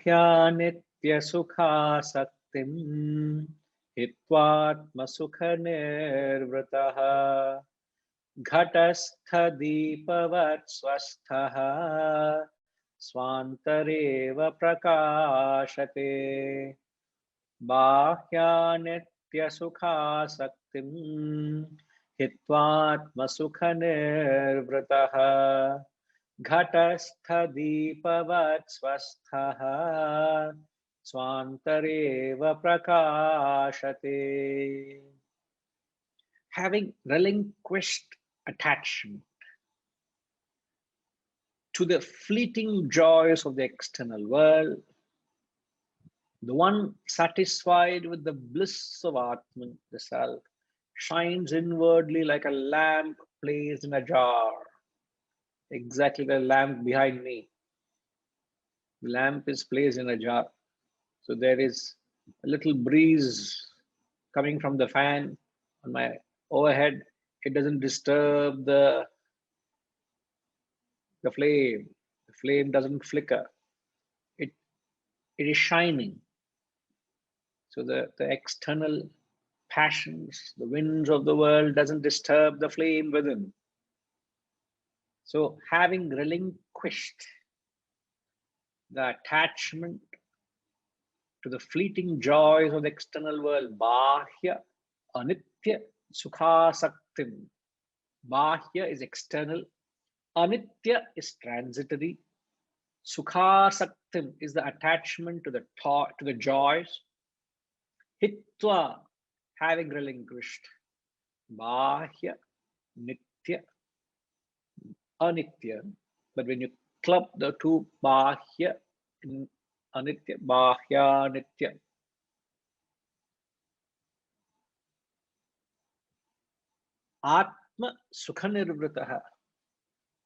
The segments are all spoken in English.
Bahya nitya sukha saktim hitvatma sukha nirvrataha ghatastha deepavat swasthaha swantareva prakashate. Bahya nitya sukha saktim hitvatma sukha nirvrataha ghatastha deepavat swasthaha swantareva prakashate. Having relinquished attachment to the fleeting joys of the external world, the one satisfied with the bliss of Atman, the Self, shines inwardly like a lamp placed in a jar. Exactly the lamp behind me. The lamp is placed in a jar. So there is a little breeze coming from the fan on my overhead. It doesn't disturb the flame. The flame doesn't flicker. It is shining. So the external passions, the winds of the world doesn't disturb the flame within. So having relinquished the attachment to the fleeting joys of the external world, bahya, anitya, sukha saktim. Bahya is external, anitya is transitory, sukha saktim is the attachment to the joys, hitva, having relinquished, bahya, nitya, anitya. But when you club the two, bahya, anitya, bahya, nitya. Atma sukha nirvrataha,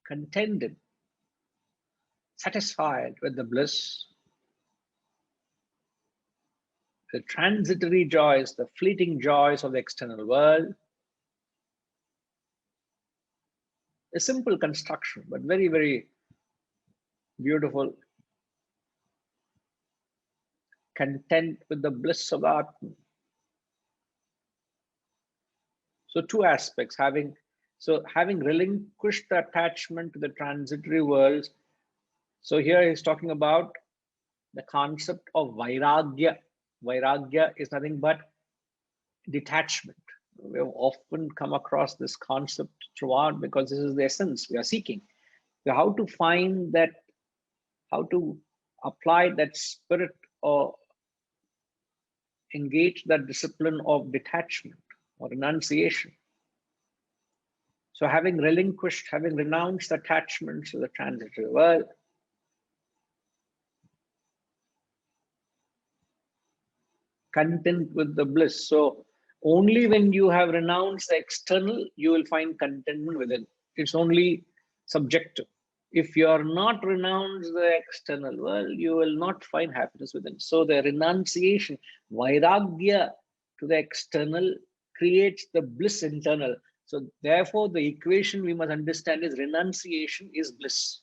contented, satisfied with the bliss, the transitory joys, the fleeting joys of the external world. A simple construction, but very, very beautiful. Content with the bliss of Atman. So two aspects, having relinquished the attachment to the transitory worlds. So here he's talking about the concept of vairagya. Vairagya is nothing but detachment. We have often come across this concept throughout because this is the essence we are seeking. So how to find that, how to apply that spirit or engage that discipline of detachment or renunciation. So having relinquished, having renounced attachments to the transitory world, content with the bliss. So only when you have renounced the external, you will find contentment within. It's only subjective. If you are not renounced the external world, you will not find happiness within. So the renunciation, vairagya to the external creates the bliss internal. So therefore, the equation we must understand is renunciation is bliss.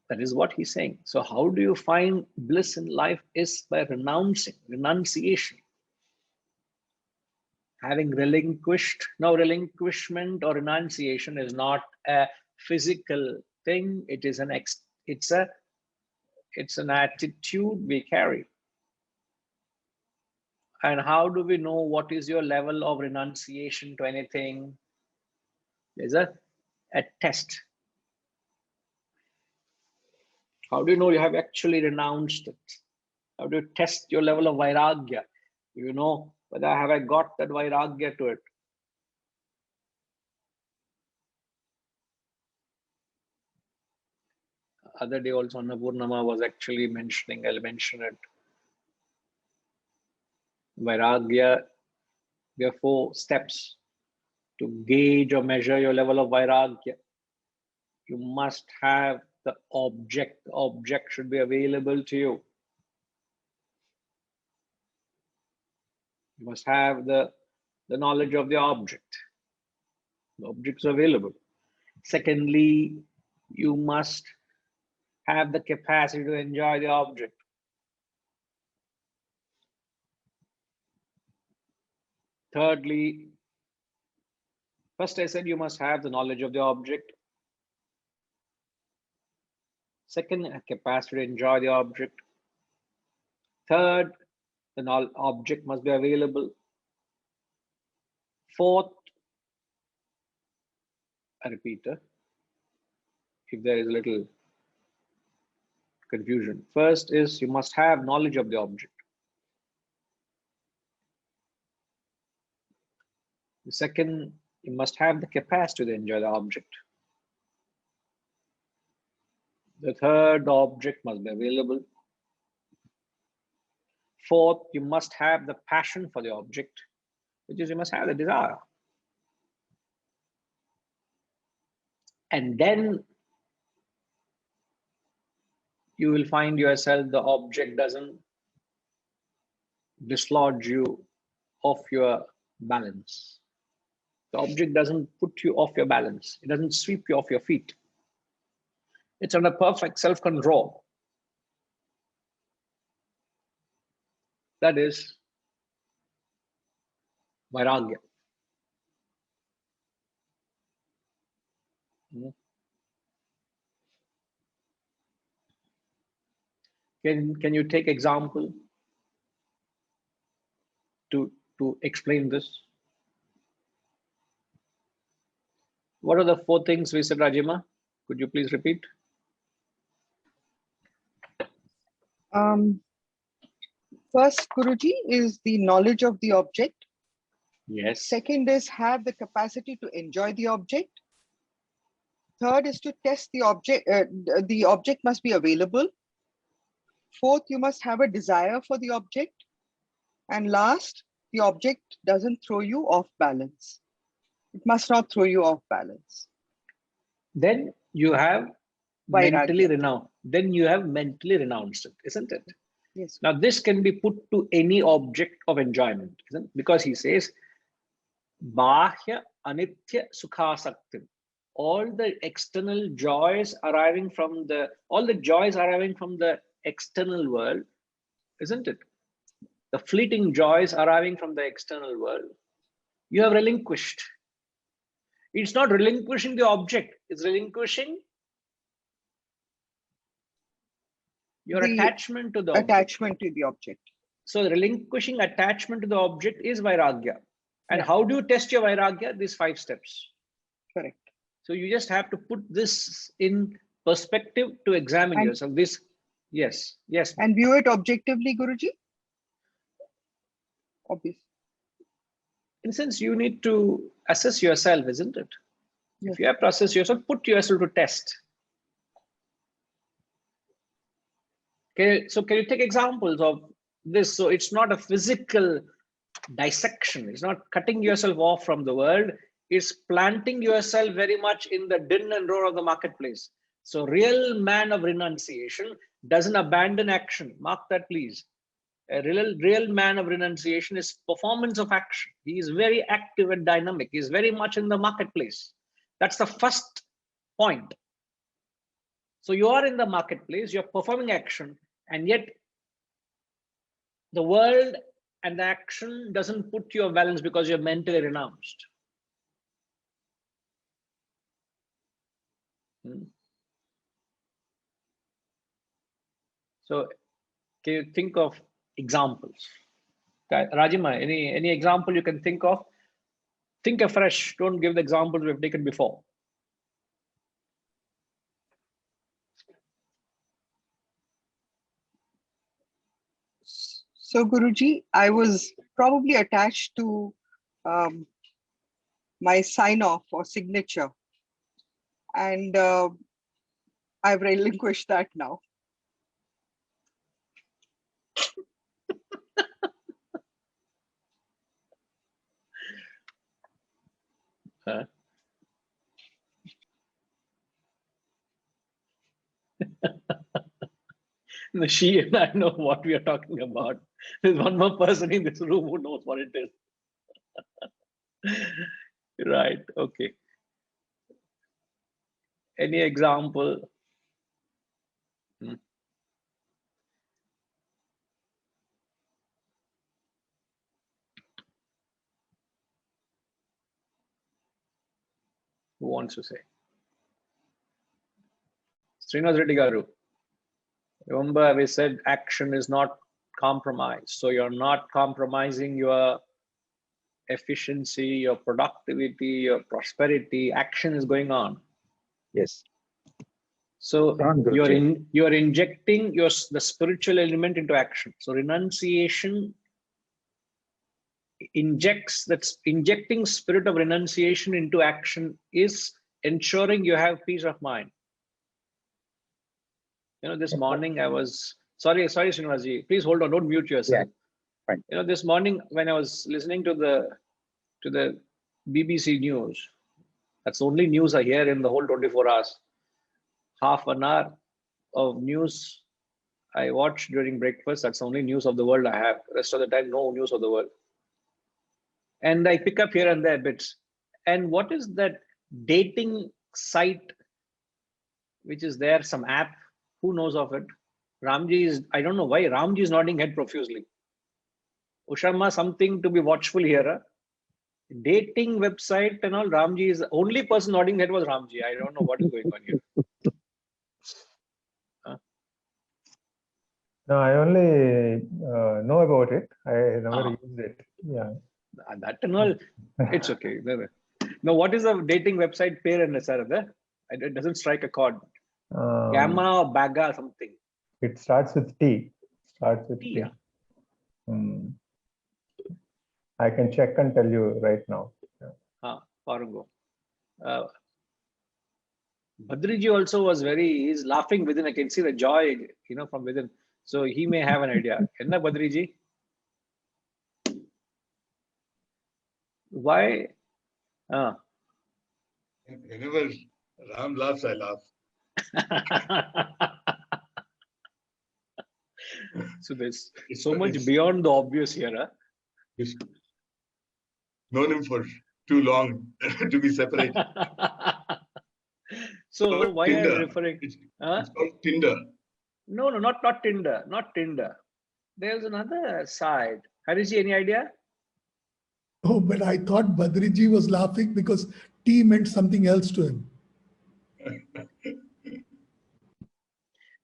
That is what he's saying. So how do you find bliss in life is by renouncing, renunciation. Having relinquished. Now relinquishment or renunciation is not a physical thing. It is it's an attitude we carry. And how do we know what is your level of renunciation to anything? There's a test. How do you know you have actually renounced it? How do you test your level of vairagya? You know whether have I got that vairagya to it? Other day also Annapurnama was actually mentioning, I'll mention it. Vairagya, there are 4 steps to gauge or measure your level of vairagya. You must have the object. The object should be available to you. You must have the knowledge of the object. The object is available. Secondly, you must have the capacity to enjoy the object. Thirdly, first I said you must have the knowledge of the object. Second, a capacity to enjoy the object. Third, the object must be available. Fourth, a repeater, if there is a little confusion. First is you must have knowledge of the object. The second, you must have the capacity to enjoy the object. The third, the object must be available. Fourth, you must have the passion for the object, which is you must have the desire. And then you will find yourself, the object doesn't dislodge you off your balance. The object doesn't put you off your balance. It doesn't sweep you off your feet. It's under perfect self-control. That is vairagya. Can you take example to explain this? What are the four things we said, Rajima? Could you please repeat? First, Guruji, is the knowledge of the object. Yes. Second is have the capacity to enjoy the object. Third is to test the object. The object must be available. Fourth, you must have a desire for the object. And last, the object doesn't throw you off balance. It must not throw you off balance. Then you have mentally renounced. Then you have mentally renounced it, isn't it? Yes. Now this can be put to any object of enjoyment, isn't it? Because he says, Bahya anitya sukhasaktim. All the external joys arriving from the external world, isn't it? The fleeting joys arriving from the external world, you have relinquished. It's not relinquishing the object, it's relinquishing your attachment to the attachment to the object. So relinquishing attachment to the object is vairagya. And Yeah. how do you test your vairagya? These 5 steps. Correct. So you just have to put this in perspective to examine yourself. This, yes. And view it objectively, Guruji? Obvious. In a sense, you need to assess yourself, isn't it? Yes. If you have to assess yourself, put yourself to test. Okay, so can you take examples of this? So it's not a physical dissection. It's not cutting yourself off from the world. It's planting yourself very much in the din and roar of the marketplace. So real man of renunciation doesn't abandon action. Mark that, please. A real man of renunciation is performance of action. He is very active and dynamic. He is very much in the marketplace. That's the first point. So you are in the marketplace, you're performing action, and yet the world and the action doesn't put you off balance because you're mentally renounced. So can you think of examples? Rajima, any example you can think of? Think afresh. Don't give the examples we've taken before. So Guruji, I was probably attached to my sign-off or signature, and I've relinquished that now. She and I know what we are talking about. There's one more person in this room who knows what it is. Right, okay. Any example? Who wants to say? Srinivas Reddy Garu. Remember, we said action is not compromise. So you're not compromising your efficiency, your productivity, your prosperity. Action is going on. Yes. So Guruji. you're injecting the spiritual element into action. So renunciation injecting spirit of renunciation into action is ensuring you have peace of mind. You know, this morning I was sorry, Srinivasji, please hold on, don't mute yourself. Yeah, fine. You know, this morning when I was listening to the BBC news, that's the only news I hear in the whole 24 hours. Half an hour of news I watch during breakfast. That's the only news of the world I have. The rest of the time, no news of the world. And I pick up here and there bits. And what is that dating site which is there, some app? Who knows of it? Ramji is, I don't know why, Ramji is nodding head profusely. Ushama, something to be watchful here. Huh? Dating website and all, Ramji is the only person nodding head was Ramji. I don't know what is going on here. No, I only know about it. I never used it. Yeah. That and all, it's okay. Now, what is the dating website? It doesn't strike a chord. Gamma or Baga something. It starts with T. Starts with T. Yeah. I can check and tell you right now. Farungo. Badriji also was he's laughing within. I can see the joy, you know, from within. So he may have an idea. Enna Badriji? Why? Whenever Ram laughs, I laugh. So there's so much beyond the obvious here. Huh? Known him for too long to be separated. So why Tinder. are you referring? It's called Tinder. No, not Tinder. Not Tinder. There's another side. Harishji, any idea? Oh, but I thought Badriji was laughing because T meant something else to him.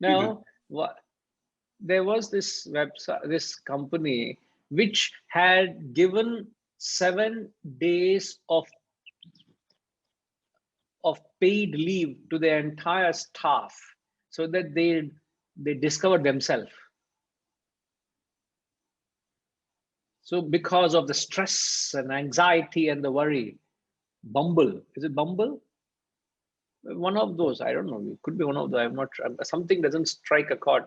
Now, there was this website, this company, which had given 7 days of paid leave to their entire staff so that they discovered themselves. So because of the stress and anxiety and the worry, Bumble, is it Bumble? One of those, I don't know, it could be one of those, I'm not sure. Something doesn't strike a chord.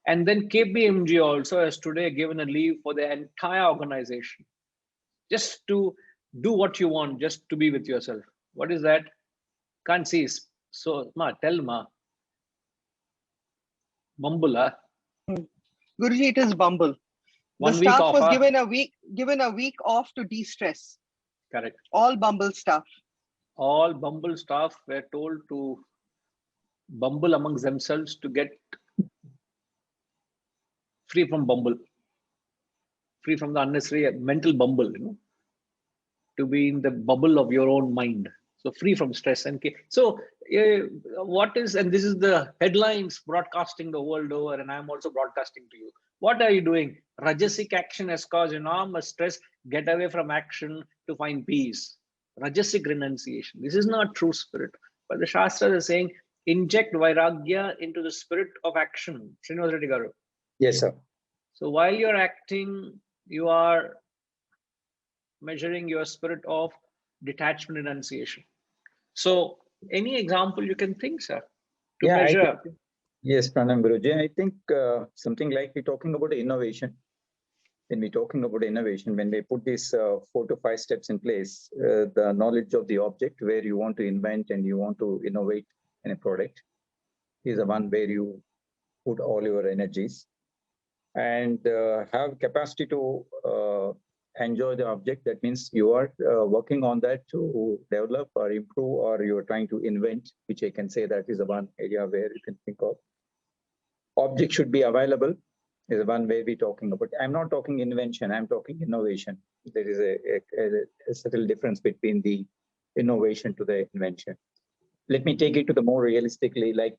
And then KPMG also has today given a leave for the entire organization, just to do what you want, just to be with yourself. What is that? Can't see. So, tell ma. Bumble, huh? Guruji, it is Bumble. The 1 week staff off, was huh? given a week off to de-stress. Correct. All Bumble staff. All Bumble staff were told to bumble amongst themselves to get free from Bumble, free from the unnecessary mental bumble, you know, to be in the bubble of your own mind. So free from stress and so what is, and this is the headlines broadcasting the world over, and I'm also broadcasting to you. What are you doing? Rajasic action has caused enormous stress. Get away from action to find peace. Rajasic renunciation. This is not true spirit. But the Shastras are saying, inject Vairagya into the spirit of action. Srinivas Reddy Garu. Yes, sir. So while you're acting, you are measuring your spirit of detachment renunciation. So any example you can think, sir, to measure? Yes, Pranam Guruji. I think something like we're talking about innovation. When we're talking about innovation, when we put these 4 to 5 steps in place, the knowledge of the object where you want to invent and you want to innovate in a product is the one where you put all your energies and have capacity to enjoy the object. That means you are working on that to develop or improve, or you're trying to invent, which I can say that is the one area where you can think of. Object should be available is the one way we're talking about. I'm not talking invention, I'm talking innovation. There is a subtle difference between the innovation to the invention. Let me take it to the more realistically, like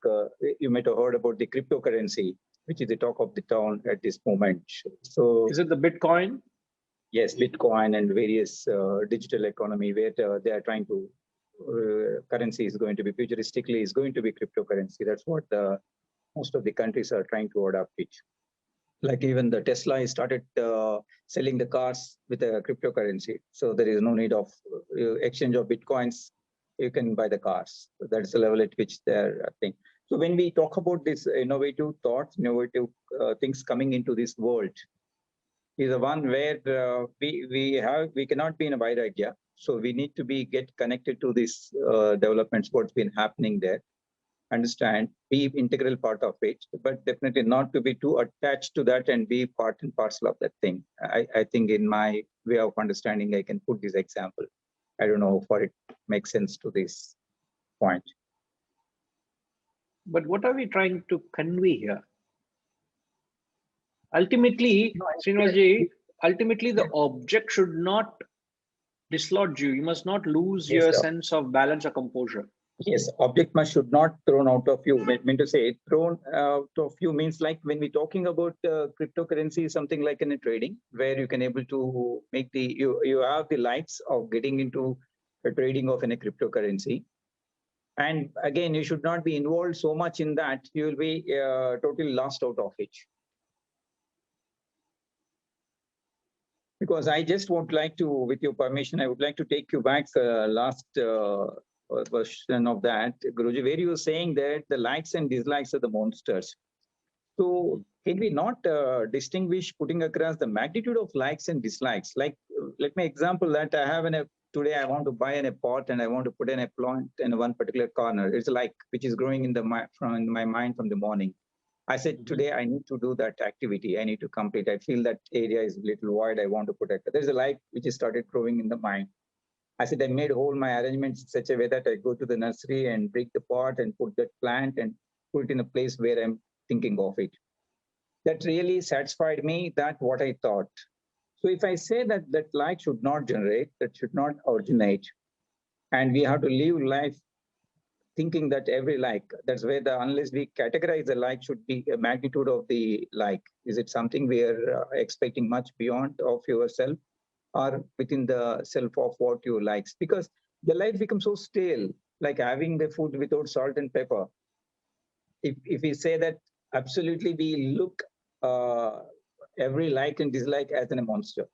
you might have heard about the cryptocurrency, which is the talk of the town at this moment. So Is it the Bitcoin? yes, Bitcoin and various digital economy where they are trying to, currency is going to be futuristically is going to be cryptocurrency. That's what most of the countries are trying to adopt it. Like even the Tesla has started selling the cars with a cryptocurrency. So there is no need of exchange of Bitcoins. You can buy the cars. So that's the level at which they're acting. So when we talk about this innovative thoughts, innovative things coming into this world, is the one where we cannot be in a vairagya. So we need to get connected to these developments, what's been happening there. Understand, be integral part of it, but definitely not to be too attached to that and be part and parcel of that thing. I think in my way of understanding, I can put this example. I don't know if it makes sense to this point. But what are we trying to convey here? Ultimately, Srinivasji, ultimately the object should not dislodge you. You must not lose Yes, your sir. sense of balance or composure. Yes, object should not thrown out of you. Mean to say thrown out of you means like when we're talking about cryptocurrency, something like in a trading where you can able to make you have the lights of getting into the trading of in a cryptocurrency. And again, you should not be involved so much in that. You will be totally lost out of it. Because I just would like to, with your permission, I would like to take you back last version of that, Guruji, where you were saying that the likes and dislikes are the monsters. So can we not distinguish putting across the magnitude of likes and dislikes? Like, let me example that I have today I want to buy a pot and I want to put in a plant in one particular corner. It's a like which is growing in my mind from the morning. I said, today I need to do that activity. I need to complete. I feel that area is a little wide. I want to put it. There's a light which is started growing in the mind. I said, I made all my arrangements in such a way that I go to the nursery and break the pot and put that plant and put it in a place where I'm thinking of it. That really satisfied me, that what I thought. So if I say that that light should not generate, that should not originate, and we have to live life thinking that every like, that's where unless we categorize the like should be a magnitude of the like. Is it something we are expecting much beyond of yourself or within the self of what you likes? Because the life becomes so stale, like having the food without salt and pepper. If we say that absolutely we look every like and dislike as a monster.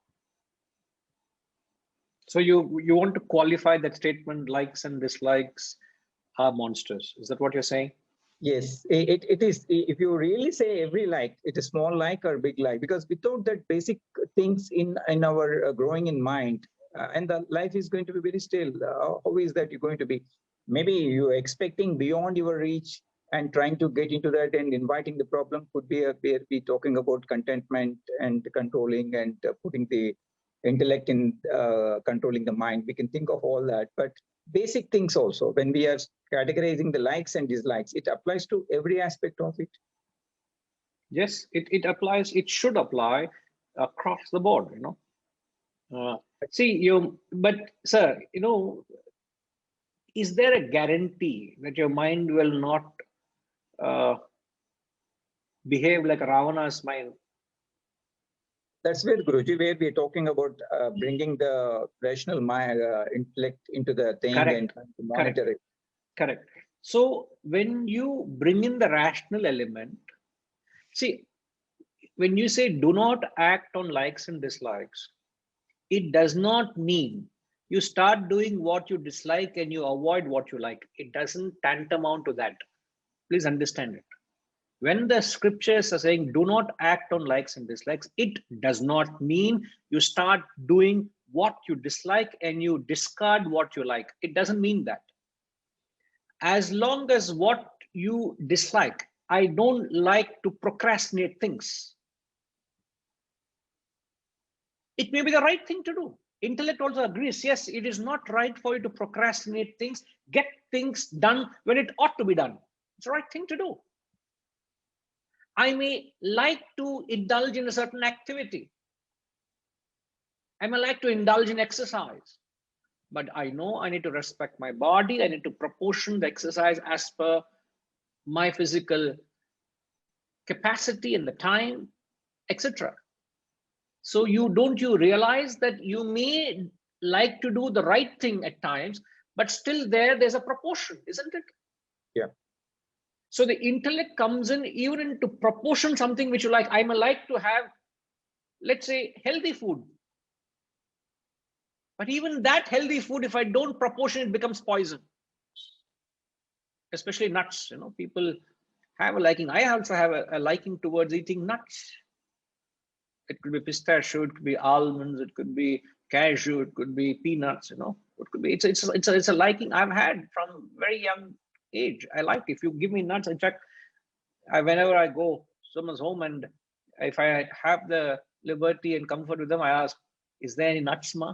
So you want to qualify that statement, likes and dislikes are monsters. Is that what you're saying? Yes, it is. If you really say every like, it is small like or big like, because without that basic things in our growing in mind, and the life is going to be very still. How is that you're going to be? Maybe you're expecting beyond your reach and trying to get into that and inviting the problem could be be talking about contentment and controlling and putting the intellect in controlling the mind. We can think of all that, but basic things also, when we are categorizing the likes and dislikes, it applies to every aspect of it. Yes, it applies. It should apply across the board. But sir, is there a guarantee that your mind will not behave like Ravana's mind? That's where, Guruji, where we're talking about bringing the rational mind, intellect into the thing. Correct. And monitor it. Correct. So when you bring in the rational element, see, when you say do not act on likes and dislikes, it does not mean you start doing what you dislike and you avoid what you like. It doesn't tantamount to that. Please understand it. When the scriptures are saying do not act on likes and dislikes, it does not mean you start doing what you dislike and you discard what you like. It doesn't mean that. As long as what you dislike, I don't like to procrastinate things. It may be the right thing to do. Intellect also agrees, yes, it is not right for you to procrastinate things, get things done when it ought to be done. It's the right thing to do. I may like to indulge in a certain activity. I may like to indulge in exercise. But I know I need to respect my body. I need to proportion the exercise as per my physical capacity and the time, etc. So you realize that you may like to do the right thing at times, but still there's a proportion, isn't it? Yeah. So the intellect comes in even into proportion something which you like. I may like to have, let's say, healthy food. But even that healthy food, if I don't proportion, it becomes poison. Especially nuts, people have a liking. I also have a liking towards eating nuts. It could be pistachio, it could be almonds, it could be cashew, it could be peanuts, it could be, it's a liking I've had from very young age. I like, if you give me nuts. In fact, whenever I go someone's home and if I have the liberty and comfort with them, I ask, is there any nuts, ma?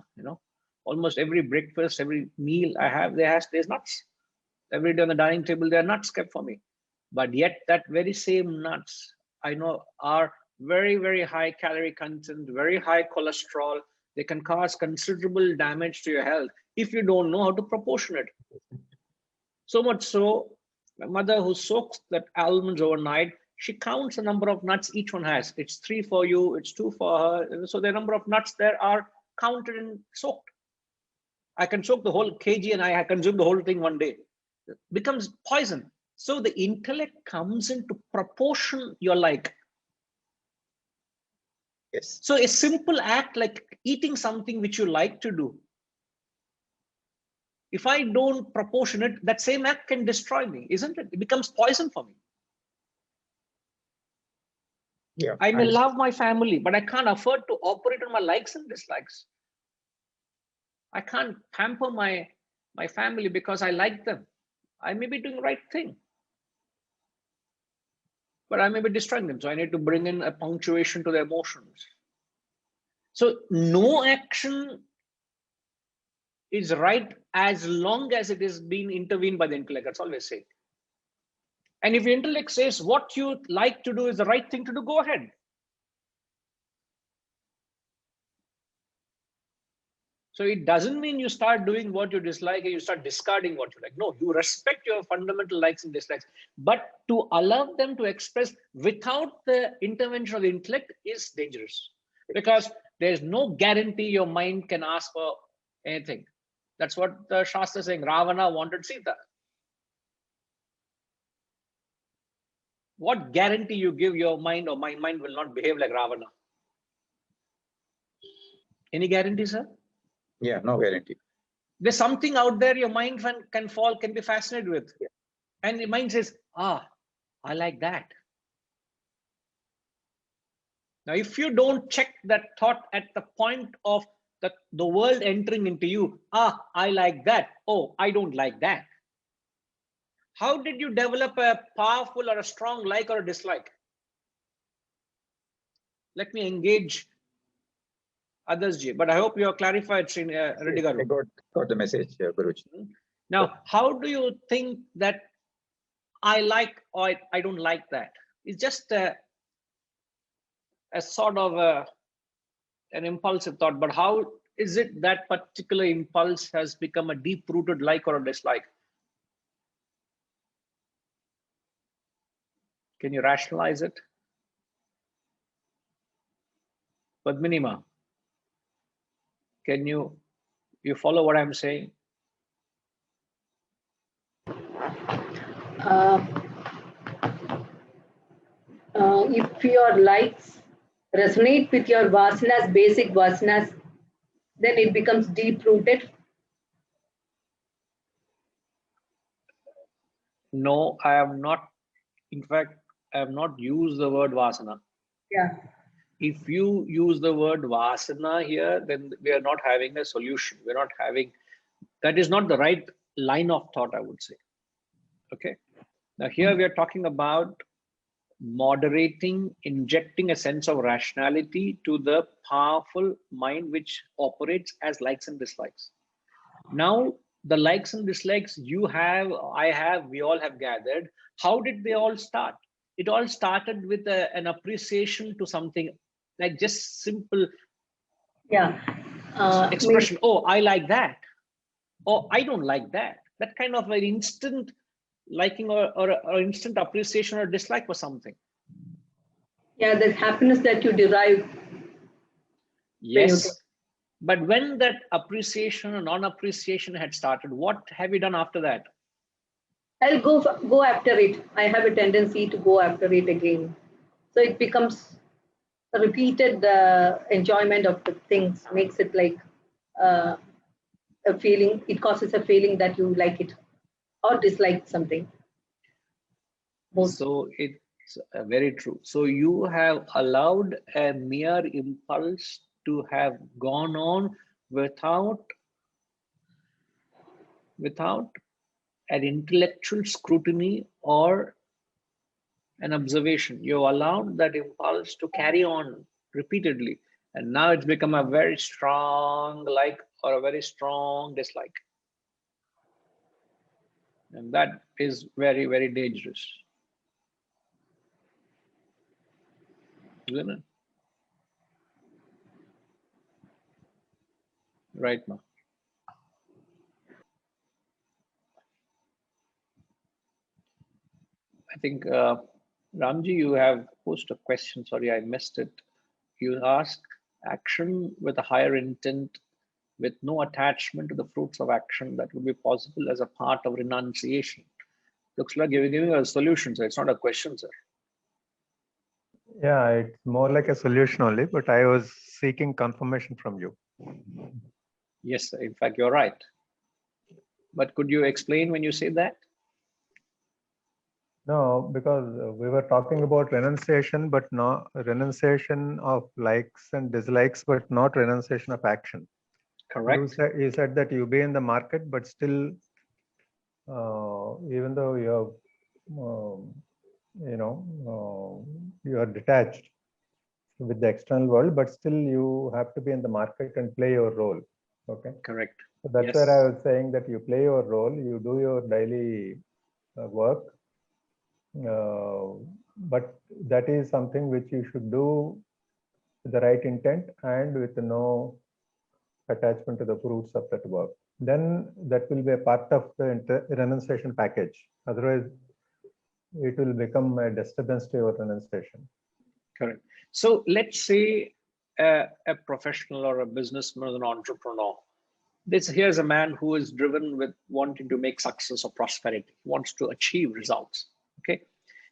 Almost every breakfast, every meal I have, there's nuts. Every day on the dining table, there are nuts kept for me. But yet that very same nuts, I know, are very, very high calorie content, very high cholesterol. They can cause considerable damage to your health if you don't know how to proportion it. So much so, my mother, who soaks that almonds overnight, she counts the number of nuts each one has. It's 3 for you, it's 2 for her. So the number of nuts there are counted and soaked. I can soak the whole kg and I consume the whole thing one day. It becomes poison. So the intellect comes into proportion your like. Yes. So a simple act like eating something which you like to do, if I don't proportion it, that same act can destroy me, isn't it? It becomes poison for me. Yeah. I may love my family, but I can't afford to operate on my likes and dislikes. I can't pamper my family because I like them. I may be doing the right thing, but I may be destroying them. So I need to bring in a punctuation to the emotions. So no action is right as long as it is being intervened by the intellect. That's always say. And if the intellect says what you like to do is the right thing to do, go ahead. So it doesn't mean you start doing what you dislike and you start discarding what you like. No, you respect your fundamental likes and dislikes, but to allow them to express without the intervention of the intellect is dangerous, because there's no guarantee your mind can ask for anything. That's what the Shastra is saying. Ravana wanted Sita. What guarantee you give your mind, or my mind will not behave like Ravana? Any guarantee, sir? Yeah, no guarantee. There's something out there your mind can be fascinated with. Yeah. And the mind says, I like that. Now, if you don't check that thought at the point of the world entering into you, I like that. Oh, I don't like that. How did you develop a powerful or a strong like or a dislike? Let me engage others, but I hope you are clarified, Reddy Garu. I got the message, Guruji. Now, how do you think that I like or I don't like that? It's just a sort of an impulsive thought, but how is it that particular impulse has become a deep-rooted like or a dislike? Can you rationalize it? Padminima, can you follow what I'm saying? If your likes resonate with your vasanas, basic vasanas, then it becomes deep-rooted. No, I have not. In fact, I have not used the word vasana. Yeah. If you use the word vasana here, then we are not having a solution. We're not having, that is not the right line of thought, I would say. Okay. Now here we are talking about moderating, injecting a sense of rationality to the powerful mind which operates as likes and dislikes. Now, the likes and dislikes you have, I have, we all have gathered. How did they all start? It all started with an appreciation to something, like just simple Yeah. expression. Oh, I like that. Oh, I don't like that. That kind of an instant liking or instant appreciation or dislike for something. Yeah, the happiness that you derive when you Yes. get. But when that appreciation or non-appreciation had started, what have you done after that? I'll go after it. I have a tendency to go after it again. So it becomes a repeated enjoyment of the things, makes it like uh, a feeling. It causes a feeling that you like it or dislike something. Most. So it's very true. So you have allowed a mere impulse to have gone on without an intellectual scrutiny or an observation. You allowed that impulse to carry on repeatedly. And now it's become a very strong like or a very strong dislike. And that is very, very dangerous. Isn't it? Right now. I think, Ramji, you have posed a question. Sorry, I missed it. You ask action with a higher intent, with no attachment to the fruits of action that would be possible as a part of renunciation. Looks like you're giving a solution, sir. It's not a question, sir. Yeah, it's more like a solution only, but I was seeking confirmation from you. Yes, sir. In fact, you're right. But could you explain when you say that? No, because we were talking about renunciation, but not renunciation of likes and dislikes, but not renunciation of action. Correct. You said that you be in the market, but still, even though you're, you are detached with the external world, but still you have to be in the market and play your role. Okay. Correct. So that's Yes. where I was saying that you play your role, you do your daily work, but that is something which you should do with the right intent and with no attachment to the fruits of that work. Then that will be a part of the renunciation package. Otherwise, it will become a disturbance to your renunciation. Correct. So let's say a professional or a businessman or an entrepreneur. Here's a man who is driven with wanting to make success or prosperity, wants to achieve results. Okay.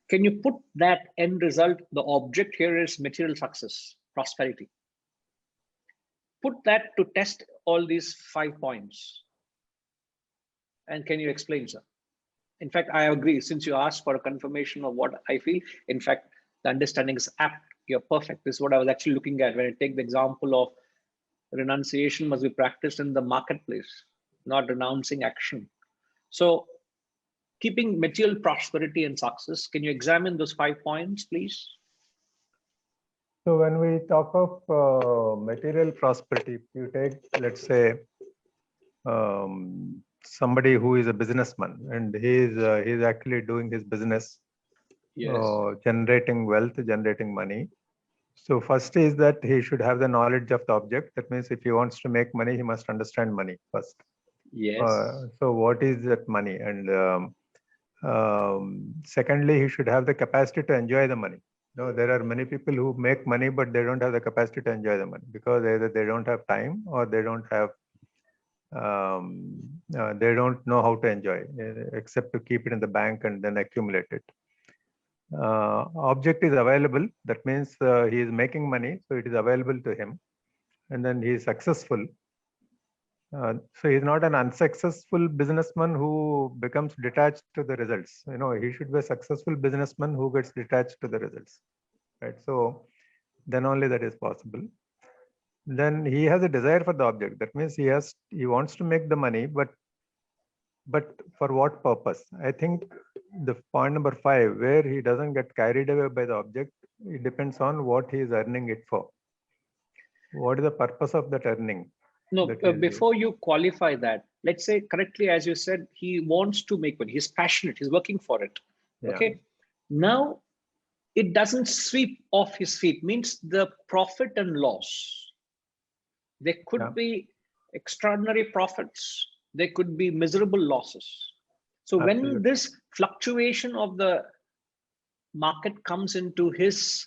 Can you put that end result? The object here is material success, prosperity. Put that to test all these 5 points. And can you explain, sir? In fact, I agree. Since you asked for a confirmation of what I feel, in fact, the understanding is apt. You're perfect. This is what I was actually looking at when I take the example of renunciation must be practiced in the marketplace, not renouncing action. So keeping material prosperity and success, can you examine those 5 points, please? So when we talk of material prosperity, you take, let's say, somebody who is a businessman and he's actually doing his business, Yes. generating wealth, generating money. So first is that he should have the knowledge of the object. That means if he wants to make money, he must understand money first. Yes. So what is that money? And secondly, he should have the capacity to enjoy the money. No, there are many people who make money, but they don't have the capacity to enjoy the money because either they don't have time or they don't have, they don't know how to enjoy, except to keep it in the bank and then accumulate it. Object is available. That means he is making money, so it is available to him, and then he is successful. So he's not an unsuccessful businessman who becomes detached to the results. He should be a successful businessman who gets detached to the results, right? So then only that is possible. Then he has a desire for the object. That means he wants to make the money, but for what purpose? I think the point number 5, where he doesn't get carried away by the object, it depends on what he is earning it for. What is the purpose of that earning? No, before you qualify that, let's say correctly, as you said, he wants to make money. He's passionate. He's working for it. Yeah. Okay. Now, it doesn't sweep off his feet. Means the profit and loss. There could be extraordinary profits there could be miserable losses. So when Absolutely. this fluctuation of the market comes into his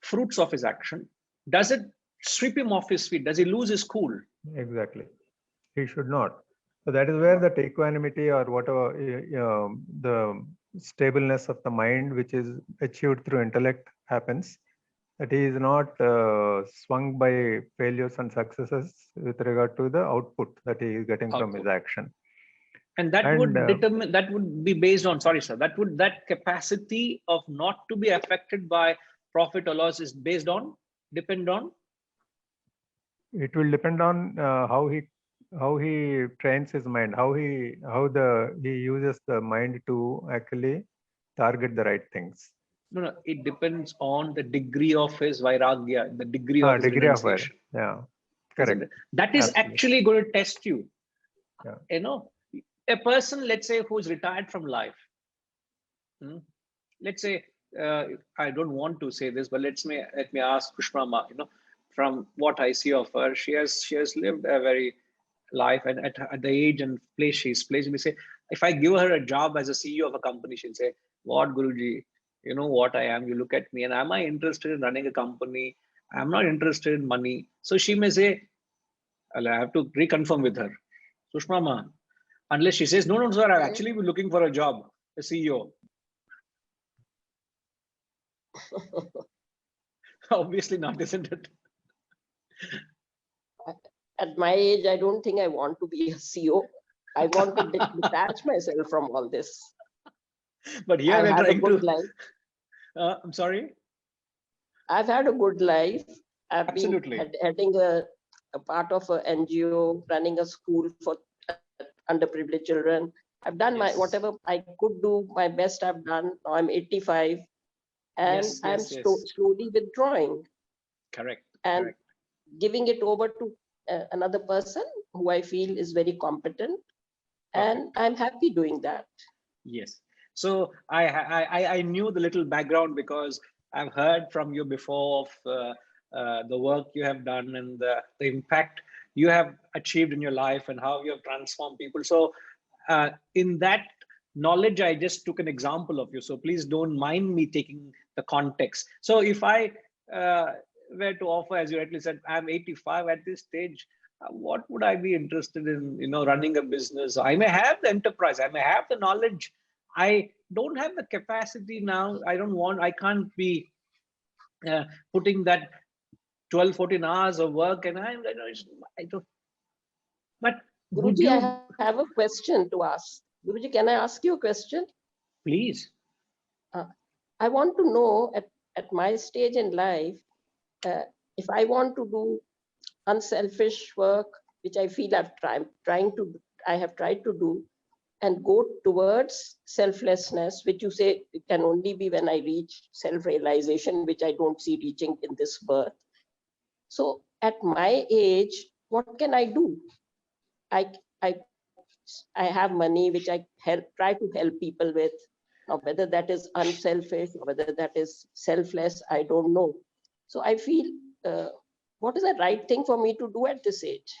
fruits of his action, does it sweep him off his feet? Does he lose his cool? Exactly. He should not. So that is where that equanimity or whatever, the stableness of the mind, which is achieved through intellect, happens. That he is not swung by failures and successes with regard to the output that he is getting from his action. And that would determine, that would be based on, sorry, sir, that capacity of not to be affected by profit or loss is based on, depend on? It will depend on how he trains his mind, how he uses the mind to actually target the right things. No, it depends on the degree of his vairagya, the degree of his renunciation. Yeah, correct. That is Absolutely. actually going to test you. Yeah. You know, a person, let's say, who's retired from life. Let's say, I don't want to say this, but let me ask Kushmama. You know, from what I see of her, she has lived a very life, and at the age and place she's placed, we say, if I give her a job as a CEO of a company, she'll say, "What, Guruji? You know what I am? You look at me, and am I interested in running a company? I'm not interested in money." So she may say, I'll have to reconfirm with her, Sushma, unless she says, no, sir, I've actually been looking for a job, a CEO. Obviously not, isn't it? At my age, I don't think I want to be a CEO. I want to detach myself from all this. But here I've we're had a trying good to. life. I'm sorry. I've had a good life. I've Absolutely. been heading a part of an NGO, running a school for underprivileged children. I've done my whatever I could do. My best I've done. Now I'm 85, and I'm slowly withdrawing. Correct. And correct. giving it over to another person who I feel is very competent, and I'm happy doing that. Yes. So I knew the little background because I've heard from you before of the work you have done and the impact you have achieved in your life and how you have transformed people. So in that knowledge, I just took an example of you. So please don't mind me taking the context. So if I were to offer, as you rightly said, I'm 85 at this stage, what would I be interested in, running a business? I may have the enterprise, I may have the knowledge. I don't have the capacity now. I can't be putting that 12, 14 hours of work. And I don't, but would Guruji, you? I have a question to ask. Guruji, can I ask you a question? Please. I want to know at my stage in life, if I want to do unselfish work, which I feel I have tried to do, and go towards selflessness, which you say it can only be when I reach self-realization, which I don't see reaching in this birth. So at my age, what can I do? I have money which I try to help people with. Now, whether that is unselfish or whether that is selfless, I don't know. So I feel, what is the right thing for me to do at this age?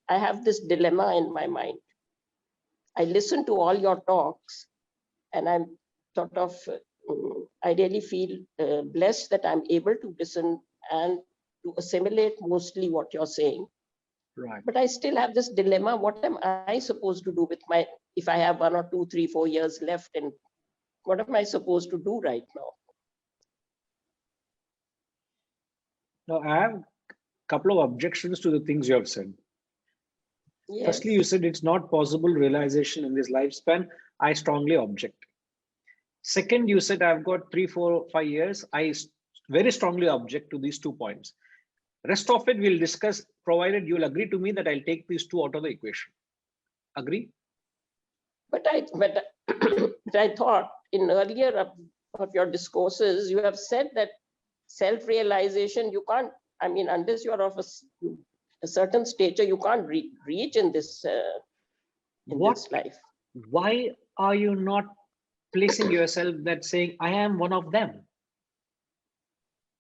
I have this dilemma in my mind. I listen to all your talks, and I'm sort of, I really feel blessed that I'm able to listen and to assimilate mostly what you're saying. Right. But I still have this dilemma. What am I supposed to do with if I have 1 or 2, 3, 4 years left, and what am I supposed to do right now? Now, I have a couple of objections to the things you have said. Yes. Firstly, you said it's not possible realization in this lifespan. I strongly object. Second, you said I've got 3, 4, 5 years. I very strongly object to these 2 points. Rest of it we'll discuss, provided you'll agree to me that I'll take these 2 out of the equation. Agree? But I thought in earlier of your discourses, you have said that self-realization, you can't, I mean, unless you're of a certain stature, you can't reach in this this life. Why are you not placing yourself that saying, I am one of them?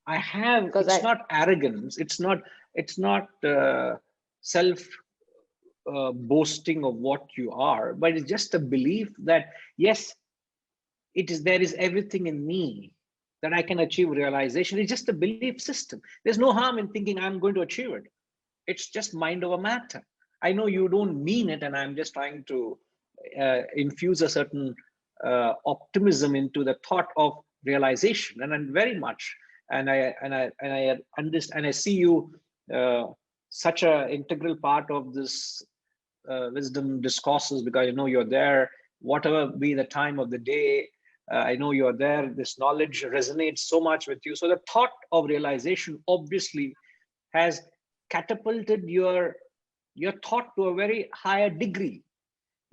I have, it's not arrogance. It's not self boasting of what you are, but it's just a belief that, yes, there is everything in me that I can achieve realization. It's just a belief system. There's no harm in thinking I'm going to achieve it. It's just mind over matter. I know you don't mean it, and I'm just trying to infuse a certain optimism into the thought of realization, and I'm very much, and I understand, and I see you such an integral part of this wisdom discourses, because I know you're there, whatever be the time of the day. I know you're there. This knowledge resonates so much with you. So the thought of realization obviously has catapulted your thought to a very higher degree.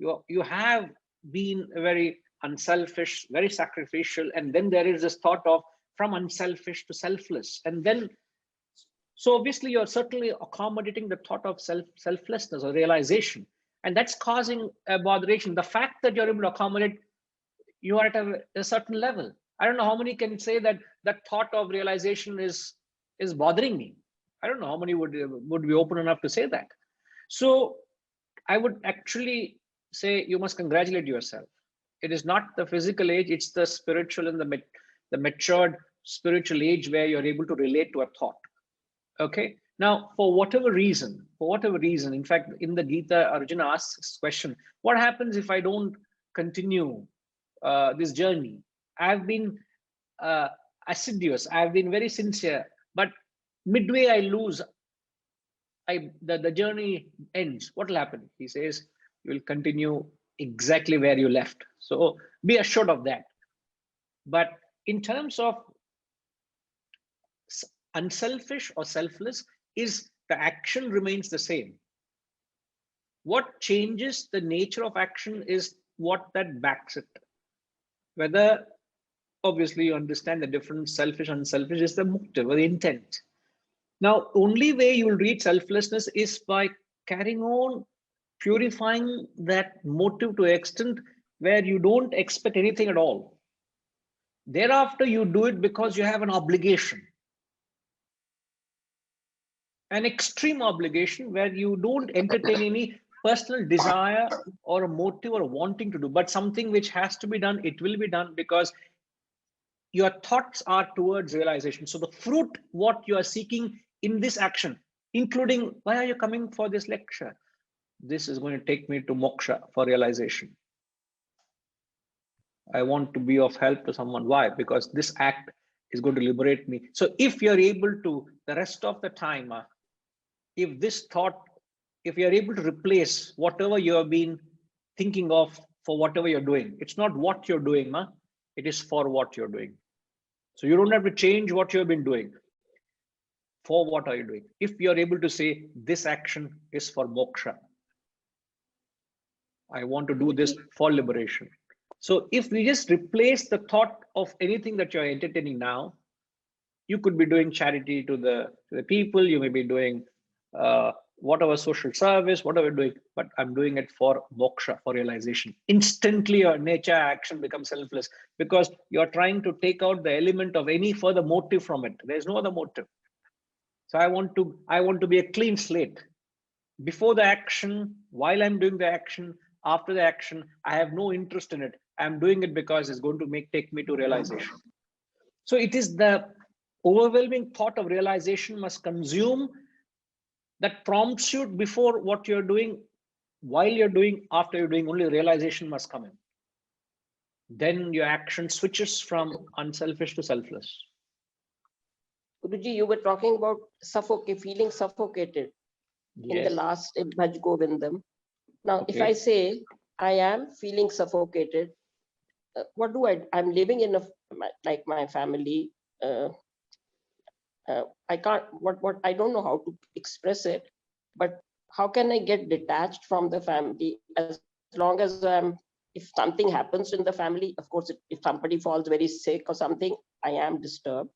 You have been very unselfish, very sacrificial, and then there is this thought of from unselfish to selfless, and then so obviously you're certainly accommodating the thought of selflessness or realization, and that's causing a botheration. The fact that you're able to accommodate, you are at a certain level. I don't know how many can say that that thought of realization is bothering me. I don't know how many would be open enough to say that. So I would actually say you must congratulate yourself. It is not the physical age, it's the spiritual and the matured spiritual age where you're able to relate to a thought. Okay. Now, for whatever reason, in fact, in the Gita, Arjuna asks this question: what happens if I don't continue this journey? I've been assiduous, I've been very sincere, but midway I lose, the journey ends. What will happen? He says, you will continue exactly where you left. So be assured of that. But in terms of unselfish or selfless, is the action remains the same. What changes the nature of action is what that backs it. Whether, obviously you understand the difference, selfish, unselfish is the motive or the intent. Now, only way you will reach selflessness is by carrying on purifying that motive to an extent where you don't expect anything at all. Thereafter, you do it because you have an obligation. An extreme obligation where you don't entertain any personal desire or a motive or wanting to do, but something which has to be done, it will be done because your thoughts are towards realization. So the fruit, what you are seeking in this action, including, why are you coming for this lecture? This is going to take me to moksha, for realization. I want to be of help to someone. Why? Because this act is going to liberate me. So if you're able to, the rest of the time, if this thought, if you're able to replace whatever you have been thinking of for whatever you're doing, it's not what you're doing, it is for what you're doing. So you don't have to change what you have been doing. For what are you doing? If you're able to say, this action is for moksha, I want to do this for liberation. So if we just replace the thought of anything that you're entertaining now, you could be doing charity to the people, you may be doing whatever social service, whatever you're doing, but I'm doing it for moksha, for realization. Instantly your nature action becomes selfless because you're trying to take out the element of any further motive from it. There's no other motive. So I want to be a clean slate. Before the action, while I'm doing the action, after the action, I have no interest in it. I'm doing it because it's going to take me to realization. So it is the overwhelming thought of realization must consume that prompts you before what you're doing, while you're doing, after you're doing, only realization must come in. Then your action switches from unselfish to selfless. Guruji, you were talking about feeling suffocated in the last Bhaj Govindam. Now, if I say I am feeling suffocated, what do I'm living in like my family. I can't, I don't know how to express it, but how can I get detached from the family as long as if something happens in the family, of course, if somebody falls very sick or something, I am disturbed.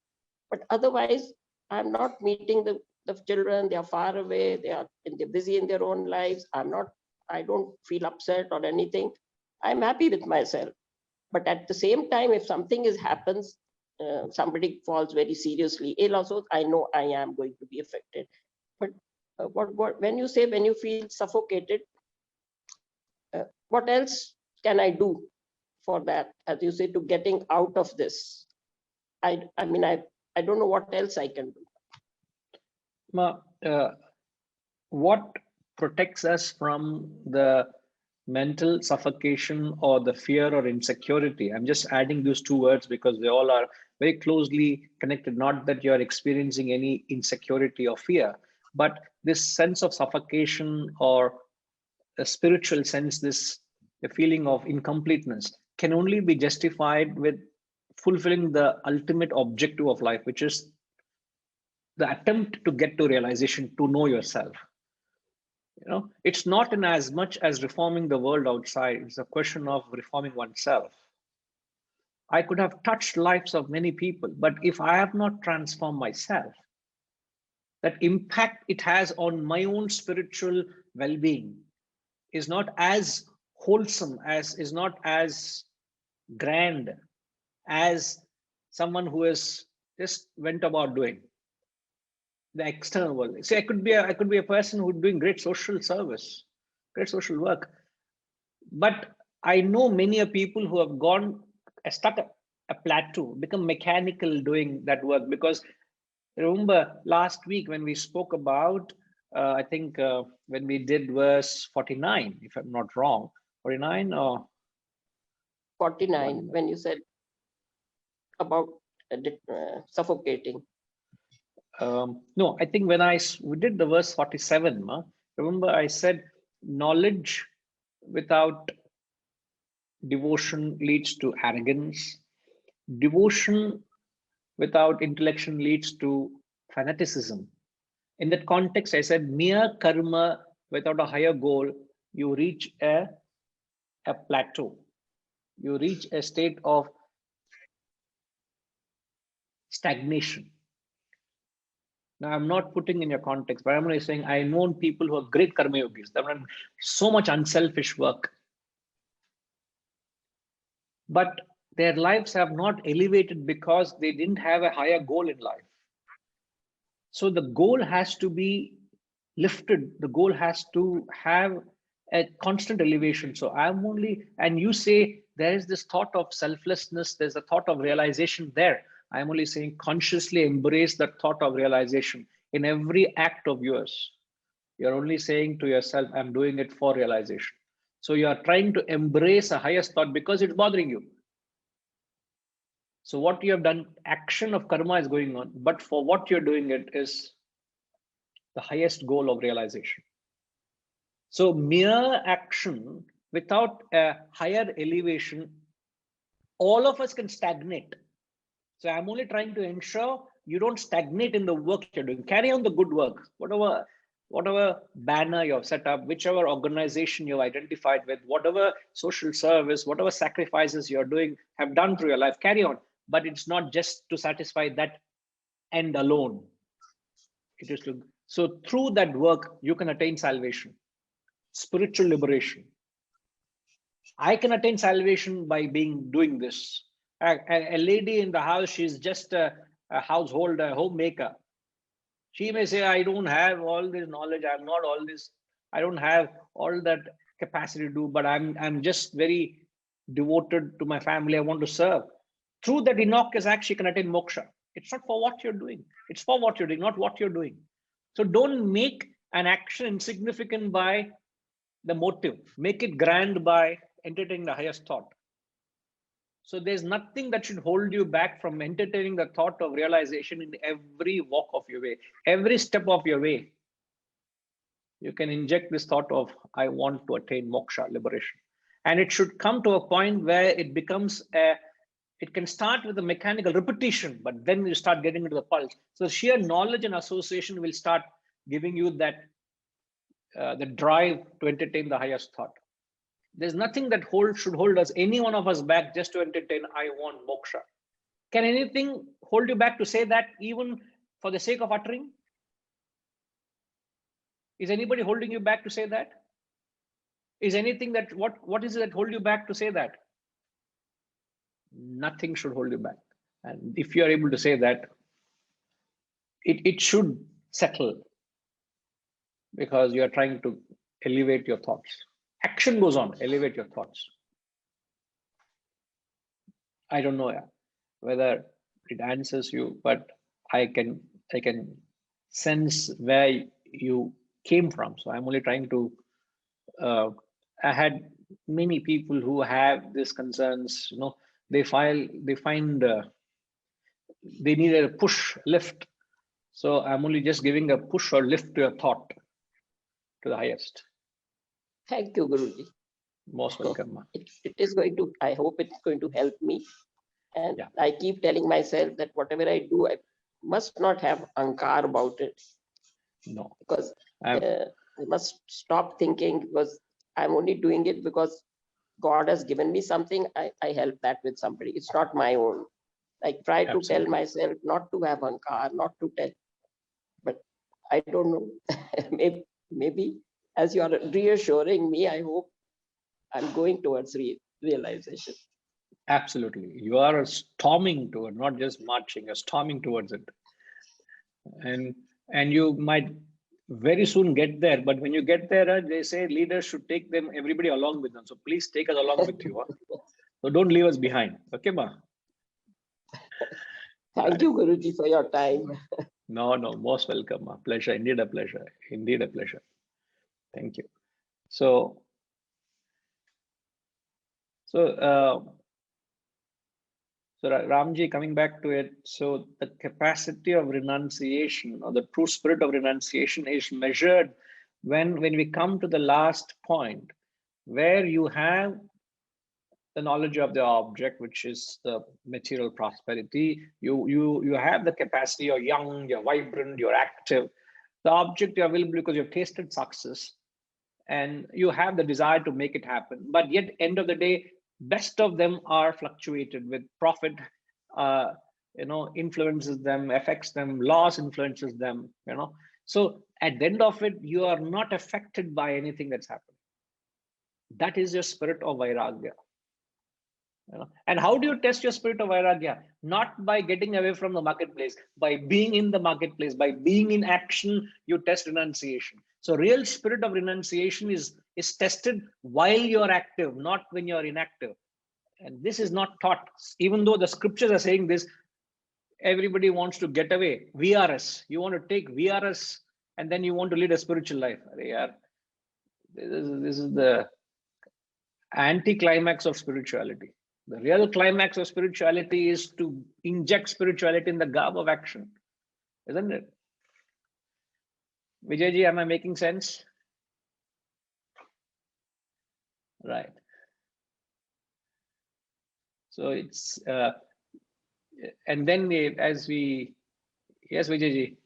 But otherwise, I'm not meeting the children, they are far away, they're busy in their own lives. I don't feel upset or anything. I'm happy with myself. But at the same time, if something happens, somebody falls very seriously ill also, I know I am going to be affected. But when you say when you feel suffocated, what else can I do for that? As you say, to getting out of this. I mean, I don't know what else I can do. What protects us from the mental suffocation or the fear or insecurity? I'm just adding those two words because they all are very closely connected. Not that you're experiencing any insecurity or fear, but this sense of suffocation or a spiritual sense, the feeling of incompleteness can only be justified with fulfilling the ultimate objective of life, which is the attempt to get to realization, to know yourself. It's not in as much as reforming the world outside. It's a question of reforming oneself. I could have touched lives of many people, but if I have not transformed myself, that impact it has on my own spiritual well-being is not as wholesome, is not as grand as someone who has just went about doing the external world. See, I could be a person who's doing great social service, great social work, but I know many people who have gone stuck a plateau, become mechanical doing that work. Because remember last week when we spoke about, I think when we did verse 49, if I'm not wrong, 49 or 49, when you said about suffocating. No, I think when we did the verse 47, remember I said knowledge without devotion leads to arrogance. Devotion without intellection leads to fanaticism. In that context, I said mere karma without a higher goal, you reach a plateau. You reach a state of stagnation. Now, I'm not putting in your context, but I'm only saying I know people who are great karma yogis. They've done so much unselfish work, but their lives have not elevated because they didn't have a higher goal in life. So the goal has to be lifted. The goal has to have a constant elevation. So I'm only, and you say there is this thought of selflessness, there's a thought of realization there. I'm only saying consciously embrace that thought of realization in every act of yours. You're only saying to yourself, I'm doing it for realization. So you are trying to embrace a highest thought because it's bothering you. So what you have done, action of karma is going on, but for what you're doing it is the highest goal of realization. So mere action without a higher elevation, all of us can stagnate. So I'm only trying to ensure you don't stagnate in the work you're doing. Carry on the good work, whatever banner you've set up, whichever organization you've identified with, whatever social service, whatever sacrifices you're doing, have done through your life, carry on. But it's not just to satisfy that end alone. It is to, so through that work, you can attain salvation, spiritual liberation. I can attain salvation by doing this. A lady in the house, she's just a household, a homemaker. She may say, I don't have all this knowledge, I'm not all this, I don't have all that capacity to do, but I'm just very devoted to my family, I want to serve. Through that Enoch's act, she can attain moksha. It's not for what you're doing, it's for what you're doing, not what you're doing. So don't make an action insignificant by the motive, make it grand by entertaining the highest thought. So there's nothing that should hold you back from entertaining the thought of realization in every walk of your way, every step of your way. You can inject this thought of, I want to attain moksha, liberation. And it should come to a point where it becomes it can start with a mechanical repetition, but then you start getting into the pulse. So sheer knowledge and association will start giving you that, the drive to entertain the highest thought. There's nothing that should hold us, any one of us, back just to entertain, I want moksha. Can anything hold you back to say that, even for the sake of uttering? Is anybody holding you back to say that? Is anything that, what is it that hold you back to say that? Nothing should hold you back. And if you are able to say that, it should settle. because you are trying to elevate your thoughts. Action goes on, elevate your thoughts. I don't know whether it answers you, but I can sense where you came from. So I'm only trying to. I had many people who have these concerns. You know, they find they need a push lift. So I'm only just giving a push or lift to your thought to the highest. Thank you, Guruji. Most welcome. It is going to, I hope it's going to help me. And Yeah. I keep telling myself that whatever I do, I must not have ankar about it. No. Because I must stop thinking, because I'm only doing it because God has given me something. I help that with somebody. It's not my own. I try to tell myself not to have ankar, not to tell. But I don't know. maybe as you are reassuring me, I hope I'm going towards realization. Absolutely. You are storming toward, not just marching, you're storming towards it. And you might very soon get there, but when you get there, they say leaders should take everybody along with them. So please take us along with you. So don't leave us behind. Okay, ma? Thank you, Guruji, for your time. No, most welcome. Ma. Pleasure, indeed a pleasure. Indeed a pleasure. Thank you. So Ramji, coming back to it, so the capacity of renunciation, or the true spirit of renunciation, is measured when we come to the last point, where you have the knowledge of the object, which is the material prosperity. You have the capacity. You're young, you're vibrant, you're active. The object you're available because you've tasted success, and you have the desire to make it happen. But yet, end of the day, best of them are fluctuated with profit. Influences them, affects them, loss influences them. So at the end of it, you are not affected by anything that's happening. That is your spirit of vairagya. And how do you test your spirit of vairagya? Not by getting away from the marketplace, by being in the marketplace, by being in action, you test renunciation. So real spirit of renunciation is tested while you're active, not when you're inactive. And this is not taught. Even though the scriptures are saying this, everybody wants to get away. VRS. You want to take VRS and then you want to lead a spiritual life. This is the anti-climax of spirituality. The real climax of spirituality is to inject spirituality in the garb of action, isn't it? Vijayji, am I making sense? Right. So it's, and then yes, Vijayji.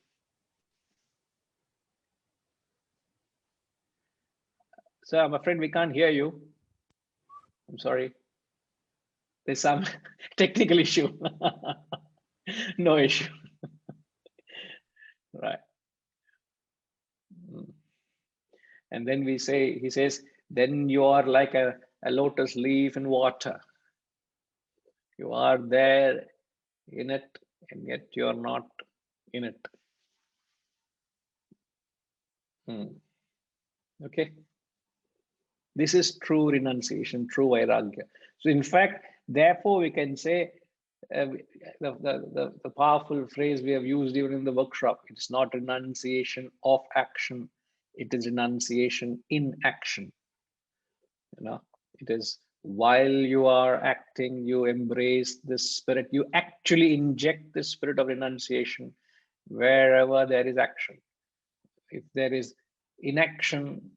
So I'm afraid we can't hear you. I'm sorry. There's some technical issue. No issue. Right. And then he says, then you are like a lotus leaf in water. You are there in it, and yet you are not in it. Okay. This is true renunciation, true vairagya. So in fact, therefore we can say, the powerful phrase we have used even in the workshop, it's not renunciation of action, it is renunciation in action. It is while you are acting, you embrace this spirit, you actually inject the spirit of renunciation wherever there is action. If there is inaction,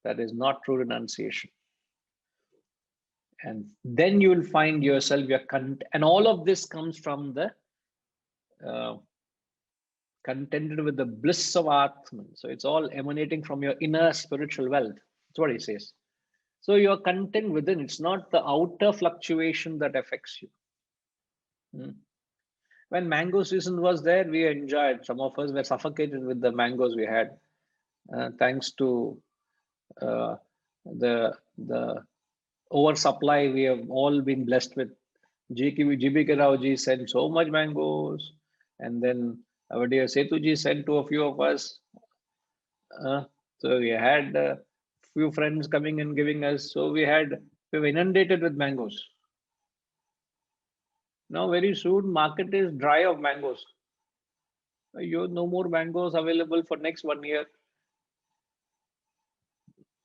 that is not true renunciation. And then you will find yourself, and all of this comes from the contented with the bliss of Atman. So it's all emanating from your inner spiritual wealth. That's what he says. So you're content within. It's not the outer fluctuation that affects you. When mango season was there, we enjoyed. Some of us were suffocated with the mangoes we had, thanks to the oversupply we have all been blessed with. GBK Raoji sent so much mangoes, and then our dear Setuji sent to a few of us. So we had a few friends coming and giving us. So we were inundated with mangoes. Now very soon market is dry of mangoes. You no more mangoes available for next 1 year.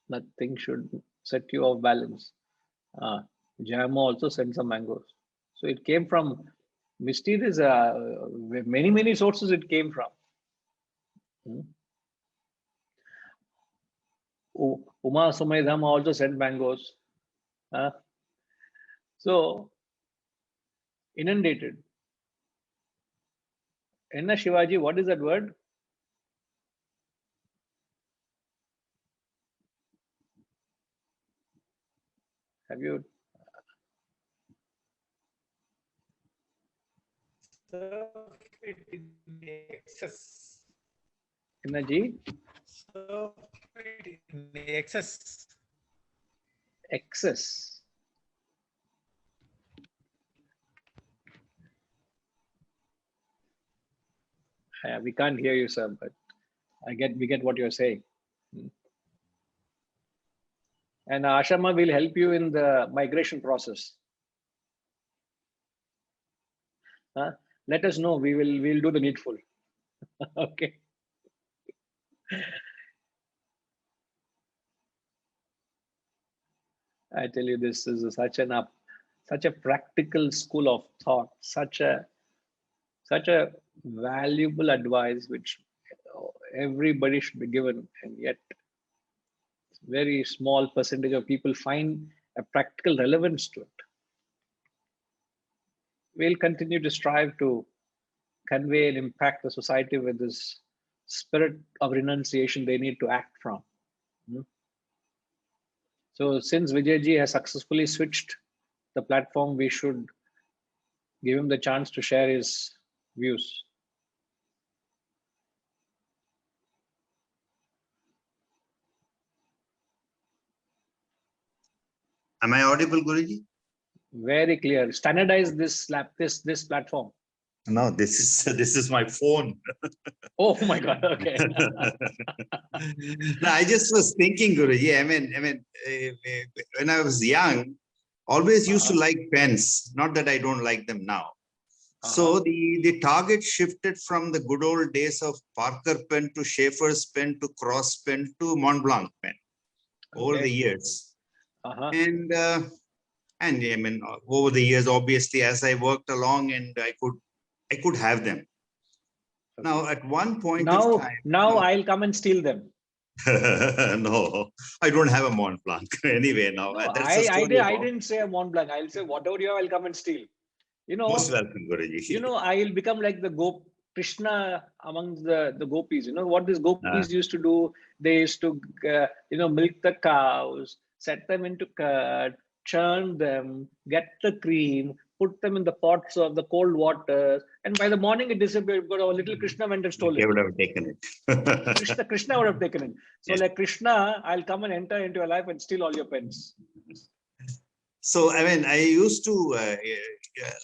Nothing should set you off balance. Jamo also sent some mangoes. So it came from mysterious, many sources it came from. Uma Sumaidham also sent mangoes. So inundated. Enna Shivaji, what is that word? Have you? Excess. Enna ji? Excess. Excess. We can't hear you, sir, but we get what you're saying. And Ashama will help you in the migration process. Let us know. We'll do the needful. Okay. I tell you, this is such a practical school of thought, such a valuable advice which everybody should be given, and yet very small percentage of people find a practical relevance to it. We'll continue to strive to convey and impact the society with this spirit of renunciation they need to act from. So since Vijayji has successfully switched the platform, we should give him the chance to share his views. Am I audible, Guruji? Very clear. Standardize this platform. No, this is my phone. Oh my God. Okay. No, I just was thinking, Guruji. I mean, when I was young, always used to like pens. Not that I don't like them now. So the target shifted from the good old days of Parker pen to Schaefer's pen to Cross pen to Mont Blanc pen over the years. And I mean, over the years, obviously, as I worked along, and I could have them. Now, at one point of time, I'll come and steal them. No, I don't have a Mont Blanc anyway. Now, No, that's I didn't say a Mont Blanc. I'll say whatever you have, I'll come and steal. You know, most welcome, Guruji. You know, I'll become like the Krishna amongst the gopis. You know what these gopis used to do? They used to, milk the cows, set them into curd, churn them, get the cream, put them in the pots of the cold water, and by the morning it disappeared. But our little Krishna went and stole it. They would have taken it. Krishna would have taken it. So, like Krishna, I'll come and enter into your life and steal all your pens. So, I mean, I used to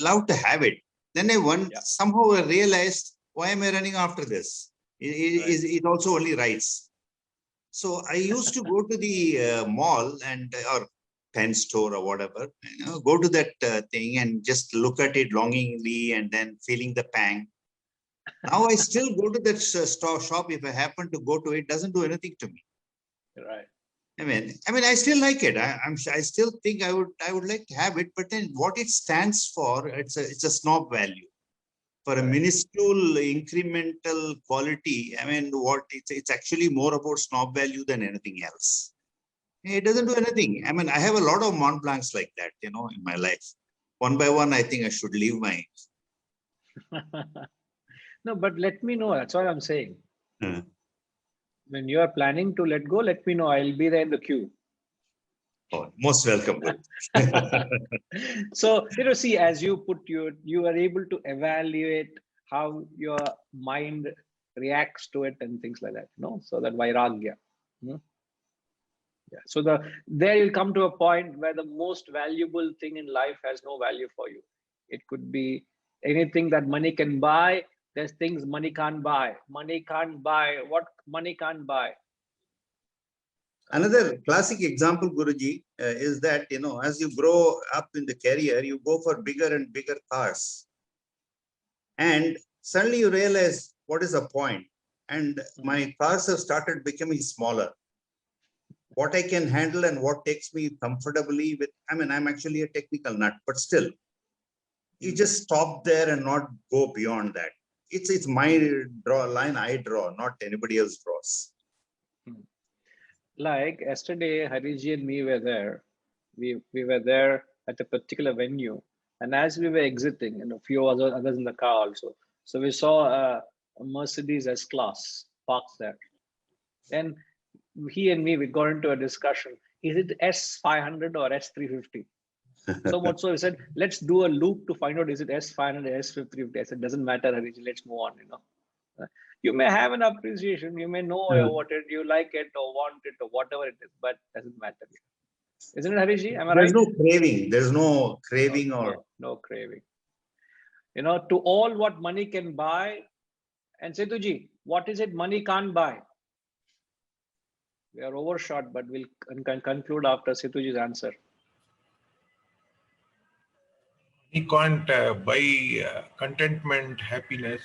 love to have it. Then somehow I realized, why am I running after this? It also only writes. So I used to go to the mall or pen store or whatever, go to that thing and just look at it longingly and then feeling the pang. Now I still go to that shop. If I happen to go to it, doesn't do anything to me. Right. I mean, I still like it. I still think I would like to have it, but then what it stands for, it's a snob value. For a minuscule incremental quality, I mean, it's actually more about snob value than anything else. It doesn't do anything. I mean, I have a lot of Mont Blancs like that, in my life. One by one, I think I should leave my. No, but let me know. That's what I'm saying. When you are planning to let go, let me know. I'll be there in the queue. Oh, most welcome. So, see, as you put you are able to evaluate how your mind reacts to it and things like that, so that vairagya. Yeah. So there you'll come to a point where the most valuable thing in life has no value for you. It could be anything that money can buy. There's things money can't buy. Money can't buy what money can't buy. Another classic example, Guruji, is that, as you grow up in the career, you go for bigger and bigger cars. And suddenly you realize, what is the point? And my cars have started becoming smaller. What I can handle and what takes me comfortably with, I'm actually a technical nut, but still, you just stop there and not go beyond that. It's my line I draw, not anybody else draws. Like yesterday, Hariji and me were there. We were there at a particular venue, and as we were exiting, and a few others in the car also. So we saw a Mercedes S-Class parked there, and he and me, we got into a discussion. Is it S500 or S350? So much so, we said, let's do a loop to find out, is it S500 or S350? I said, doesn't matter, Hariji, let's move on, You may have an appreciation, you may know what it, you like it or want it or whatever it is, but doesn't matter. Isn't it, Hariji? Am I There's right? no craving. There's no craving or... No craving. To all what money can buy. And Setuji, what is it money can't buy? We are overshot, but we'll conclude after Setuji's answer. He can't buy contentment, happiness.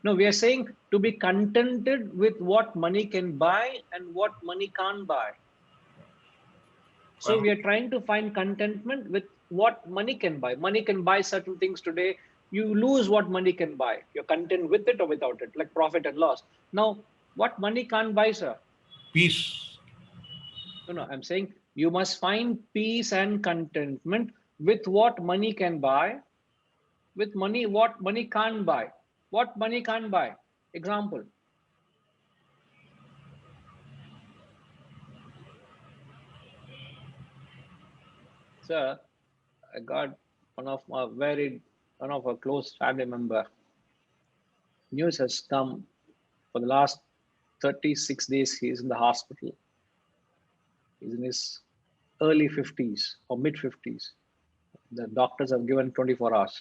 No, we are saying to be contented with what money can buy and what money can't buy. So we are trying to find contentment with what money can buy. Money can buy certain things today. You lose what money can buy. You're content with it or without it, like profit and loss. Now, what money can't buy, sir? Peace. No, I'm saying you must find peace and contentment with what money can buy, with money, what money can't buy. What money can't buy? Example. Sir, I got one of a close family member. News has come for the last 36 days. He's in the hospital. He's in his early 50s or mid 50s. The doctors have given 24 hours.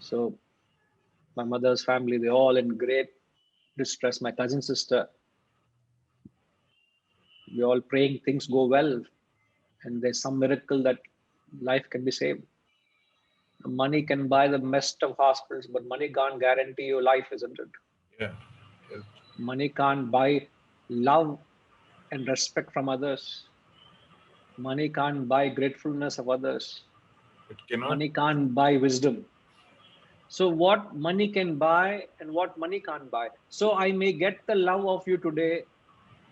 So my mother's family, they're all in great distress. My cousin sister, we're all praying things go well and there's some miracle that life can be saved. Money can buy the best of hospitals, but money can't guarantee your life, isn't it? Yeah. Yes. Money can't buy love and respect from others. Money can't buy gratefulness of others. It cannot. Money can't buy wisdom. So what money can buy and what money can't buy. So I may get the love of you today.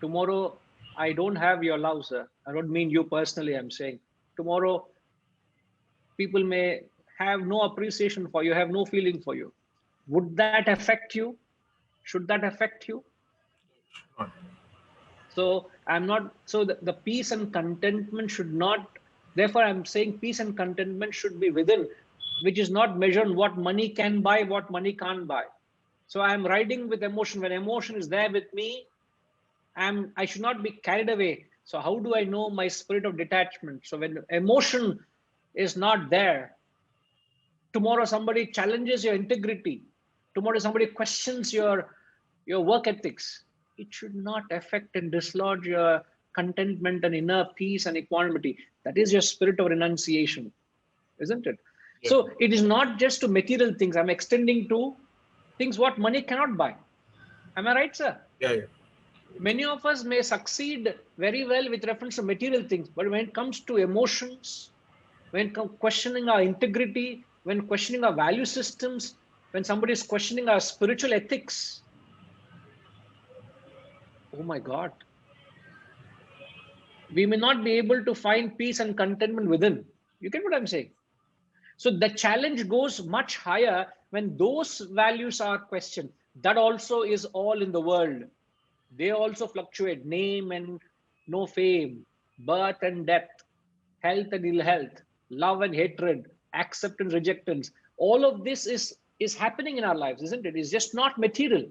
Tomorrow, I don't have your love, sir. I don't mean you personally, I'm saying. Tomorrow, people may have no appreciation for you, have no feeling for you. Would that affect you? Should that affect you? Sure. So the peace and contentment should not, therefore I'm saying peace and contentment should be within, which is not measured what money can buy, what money can't buy. So I'm riding with emotion. When emotion is there with me, I should not be carried away. So how do I know my spirit of detachment? So when emotion is not there, tomorrow somebody challenges your integrity. Tomorrow somebody questions your work ethics. It should not affect and dislodge your contentment and inner peace and equanimity. That is your spirit of renunciation, isn't it? Yeah. So it is not just to material things. I'm extending to things what money cannot buy. Am I right, sir? Yeah, yeah. Many of us may succeed very well with reference to material things, but when it comes to emotions, when questioning our integrity, when questioning our value systems, when somebody is questioning our spiritual ethics, oh my God, we may not be able to find peace and contentment within. You get what I'm saying? So the challenge goes much higher when those values are questioned. That also is all in the world. They also fluctuate. Name and no fame, birth and death, health and ill health, love and hatred, acceptance, rejectance. All of this is happening in our lives, isn't it? It's just not material.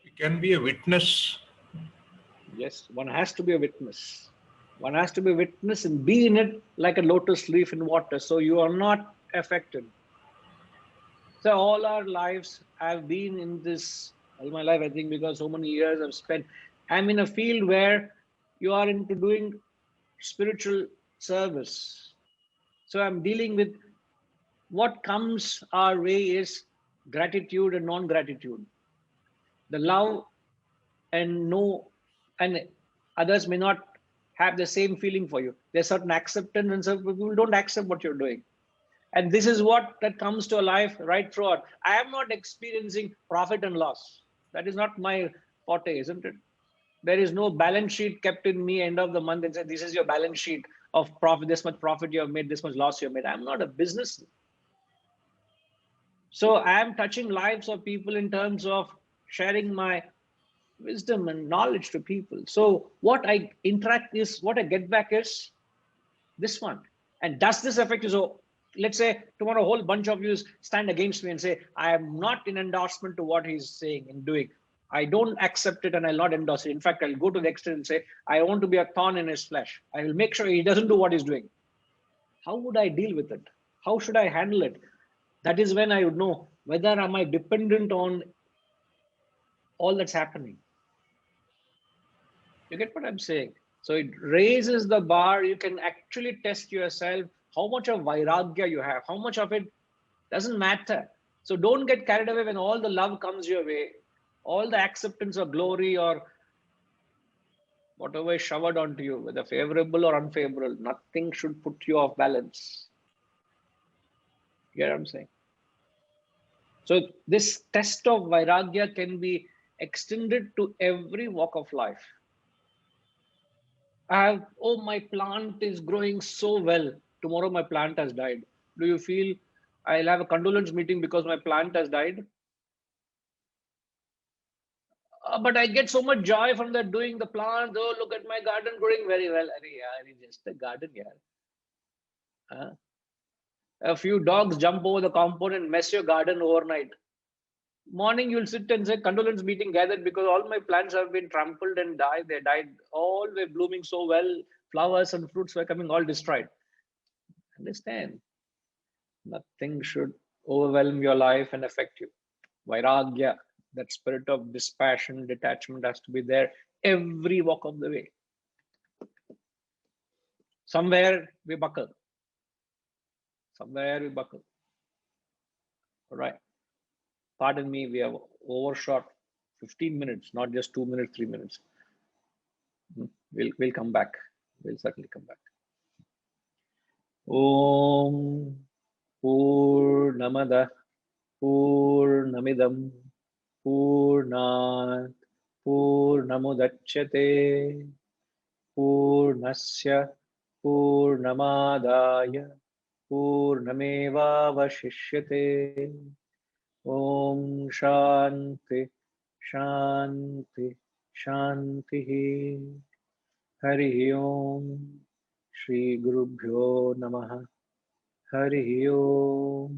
You can be a witness. Yes, one has to be a witness. One has to be a witness and be in it like a lotus leaf in water. So you are not affected. So all our lives, I've been in this, all my life, I think, because so many years I've spent, I'm in a field where you are into doing spiritual service. So I'm dealing with what comes our way is gratitude and non-gratitude. The love and no, and others may not have the same feeling for you. There's certain acceptance and some people don't accept what you're doing. And this is what that comes to a life right throughout. I am not experiencing profit and loss. That is not my forte, isn't it? There is no balance sheet kept in me end of the month and say, this is your balance sheet of profit, this much profit you have made, this much loss you have made. I'm not a business. So I am touching lives of people in terms of sharing my wisdom and knowledge to people. So what I interact is, what I get back is this one. And does this affect you? So let's say tomorrow a whole bunch of you stand against me and say, I am not in endorsement to what he's saying and doing. I don't accept it and I'll not endorse it. In fact, I'll go to the extent and say, I want to be a thorn in his flesh. I will make sure he doesn't do what he's doing. How would I deal with it? How should I handle it? That is when I would know whether am I dependent on all that's happening. You get what I'm saying? So it raises the bar. You can actually test yourself how much of vairagya you have, how much of it doesn't matter. So don't get carried away when all the love comes your way, all the acceptance or glory or whatever is showered onto you, whether favorable or unfavorable, nothing should put you off balance. You get what I'm saying? So this test of vairagya can be extended to every walk of life. Oh, my plant is growing so well. Tomorrow my plant has died. Do you feel I'll have a condolence meeting because my plant has died? But I get so much joy from that doing the plant. Oh, look at my garden growing very well. It's just a garden, yeah. A few dogs jump over the compound and mess your garden overnight. Morning, you'll sit and say, condolence meeting gathered because all my plants have been trampled and died. They died. All were blooming so well. Flowers and fruits were coming all destroyed. Understand? Nothing should overwhelm your life and affect you. Vairagya, that spirit of dispassion, detachment has to be there every walk of the way. Somewhere we buckle. Somewhere we buckle. All right. Pardon me, we have overshot 15 minutes, not just 2 minutes, 3 minutes. We'll come back. We'll certainly come back. Om Purnamada Purnamidam Purnat Purnamudachyate Purnasya Purnamadaya Purnamevavashishyate. Om Shanti Shanti Shanti. Hari Om. Shri Gurubhyo Namaha. Hari Om.